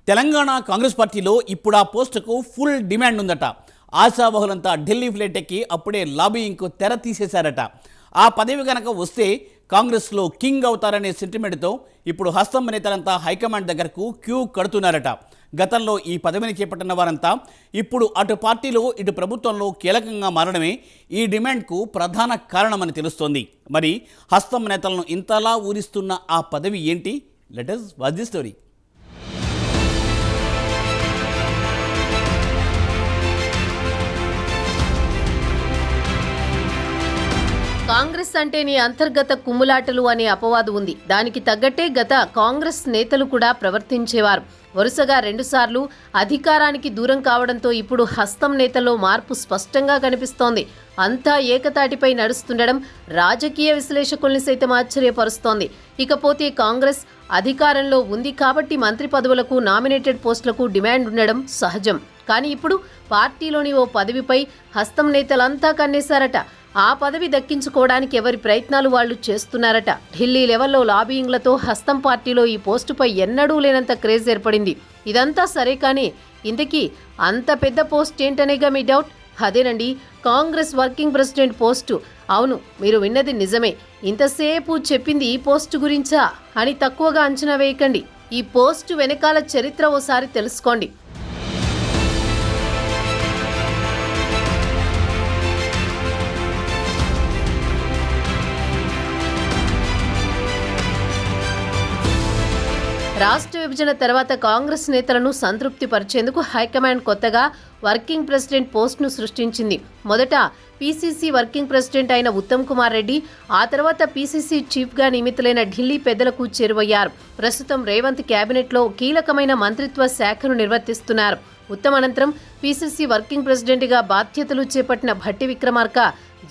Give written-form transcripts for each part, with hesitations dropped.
తెలంగాణ కాంగ్రెస్ పార్టీలో ఇప్పుడు ఆ పోస్టుకు ఫుల్ డిమాండ్ ఉందట. ఆశావహులంతా ఢిల్లీ ఫ్లైట్ ఎక్కి అప్పుడే లాబీయింగ్కు తెర తీసేశారట. ఆ పదవి కనుక వస్తే కాంగ్రెస్లో కింగ్ అవుతారనే సెంటిమెంట్తో ఇప్పుడు హస్తం నేతలంతా హైకమాండ్ దగ్గరకు క్యూ కడుతున్నారట. గతంలో ఈ పదవిని చేపట్టిన వారంతా ఇప్పుడు అటు పార్టీలో ఇటు ప్రభుత్వంలో కీలకంగా మారడమే ఈ డిమాండ్కు ప్రధాన కారణమని తెలుస్తోంది. మరి హస్తం నేతలను ఇంతలా ఊరిస్తున్న ఆ పదవి ఏంటి? Let us watch the story. Congress అంటేనే అంతర్గత కుమ్ములాటలు అనే అపవాదు ఉంది. దానికి తగ్గట్టే గత కాంగ్రెస్ నేతలు కూడా ప్రవర్తించేవారు. వరుసగా 2 సార్లు అధికారానికి దూరం కావడంతో ఇప్పుడు హస్తం నేతల్లో మార్పు స్పష్టంగా కనిపిస్తోంది. అంతా ఏకతాటిపై నడుస్తుండడం రాజకీయ విశ్లేషకుల్ని సైతం ఆశ్చర్యపరుస్తోంది. ఇకపోతే కాంగ్రెస్ అధికారంలో ఉంది కాబట్టి మంత్రి పదవులకు, నామినేటెడ్ పోస్టులకు డిమాండ్ ఉండడం సహజం. కానీ ఇప్పుడు పార్టీలోని ఓ పదవిపై హస్తం నేతలంతా కన్నేశారట. ఆ పదవి దక్కించుకోవడానికి ఎవరి ప్రయత్నాలు వాళ్లు చేస్తున్నారట. ఢిల్లీ లెవెల్లో లాబీయింగ్లతో హస్తం పార్టీలో ఈ పోస్టుపై ఎన్నడూ లేనంత క్రేజ్ ఏర్పడింది. ఇదంతా సరే కానీ ఇంతకీ అంత పెద్ద పోస్ట్ ఏంటనేగా మీ డౌట్? అదేనండి, కాంగ్రెస్ వర్కింగ్ ప్రెసిడెంట్ పోస్టు. అవును, మీరు విన్నది నిజమే. ఇంతసేపు చెప్పింది ఈ పోస్టు గురించా అని తక్కువగా అంచనా వేయకండి. ఈ పోస్టు వెనకాల చరిత్ర ఓసారి తెలుసుకోండి. రాష్ట్ర విభజన తర్వాత కాంగ్రెస్ నేతలను సంతృప్తి పరిచేందుకు హైకమాండ్ కొత్తగా వర్కింగ్ ప్రెసిడెంట్ పోస్ట్ను సృష్టించింది. మొదట పీసీసీ వర్కింగ్ ప్రెసిడెంట్ అయిన ఉత్తమ్ కుమార్ రెడ్డి, ఆ తర్వాత పీసీసీ చీఫ్గా నియమితులైన ఢిల్లీ పెద్దలకు చేరువయ్యారు. ప్రస్తుతం రేవంత్ క్యాబినెట్లో కీలకమైన మంత్రిత్వ శాఖను నిర్వర్తిస్తున్నారు. ఉత్తమ్ అనంతరం పీసీసీ వర్కింగ్ ప్రెసిడెంట్గా బాధ్యతలు చేపట్టిన భట్టి విక్రమార్క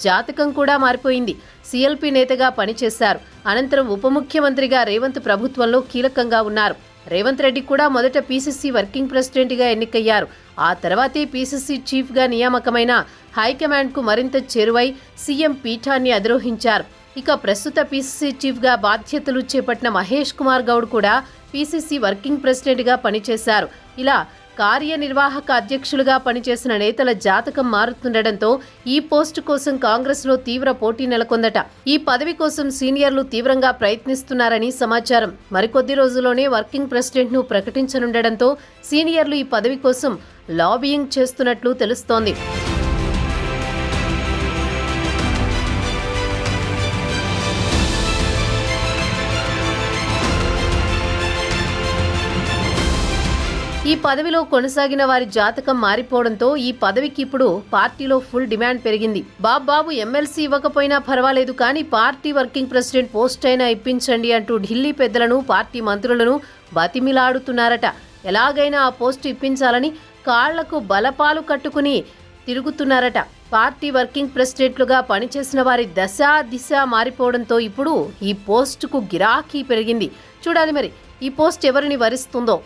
జాతకం కూడా మారిపోయింది. సీఎల్పీ నేతగా పనిచేశారు. అనంతరం ఉప ముఖ్యమంత్రిగా రేవంత్ ప్రభుత్వంలో కీలకంగా ఉన్నారు. రేవంత్ రెడ్డి కూడా మొదట పీసీసీ వర్కింగ్ ప్రెసిడెంట్గా ఎన్నికయ్యారు. ఆ తర్వాతే పీసీసీ చీఫ్గా నియామకమైన హైకమాండ్కు మరింత చేరువై సీఎం పీఠాన్ని అధిరోహించారు. ఇక ప్రస్తుత పీసీసీ చీఫ్గా బాధ్యతలు చేపట్టిన మహేష్ కుమార్ గౌడ్ కూడా పీసీసీ వర్కింగ్ ప్రెసిడెంట్గా పనిచేశారు. ఇలా కార్యనిర్వాహక అధ్యక్షులుగా పనిచేసిన నేతల జాతకం మారుతుండటంతో ఈ పోస్టు కోసం కాంగ్రెస్లో తీవ్ర పోటీ నెలకొందట. ఈ పదవి కోసం సీనియర్లు తీవ్రంగా ప్రయత్నిస్తున్నారని సమాచారం. మరికొద్ది రోజుల్లోనే వర్కింగ్ ప్రెసిడెంట్ను ప్రకటించనుండటంతో సీనియర్లు ఈ పదవి కోసం లాబియింగ్ చేస్తున్నట్లు తెలుస్తోంది. ఈ పదవిలో కొనసాగిన వారి జాతకం మారిపోవడంతో ఈ పదవికి ఇప్పుడు పార్టీలో ఫుల్ డిమాండ్ పెరిగింది. బాబు ఎమ్మెల్సీ ఇవ్వకపోయినా పర్వాలేదు, కానీ పార్టీ వర్కింగ్ ప్రెసిడెంట్ పోస్ట్ అయినా ఇప్పించండి అంటూ ఢిల్లీ పెద్దలను, పార్టీ మంత్రులను బతిమిలాడుతున్నారట. ఎలాగైనా ఆ పోస్టు ఇప్పించాలని కాళ్లకు బలపాలు కట్టుకుని తిరుగుతున్నారట. పార్టీ వర్కింగ్ ప్రెసిడెంట్లుగా పనిచేసిన వారి దశ దిశ మారిపోవడంతో ఇప్పుడు ఈ పోస్టుకు గిరాకీ పెరిగింది. చూడాలి మరి ఈ పోస్ట్ ఎవరిని వరిస్తుందో.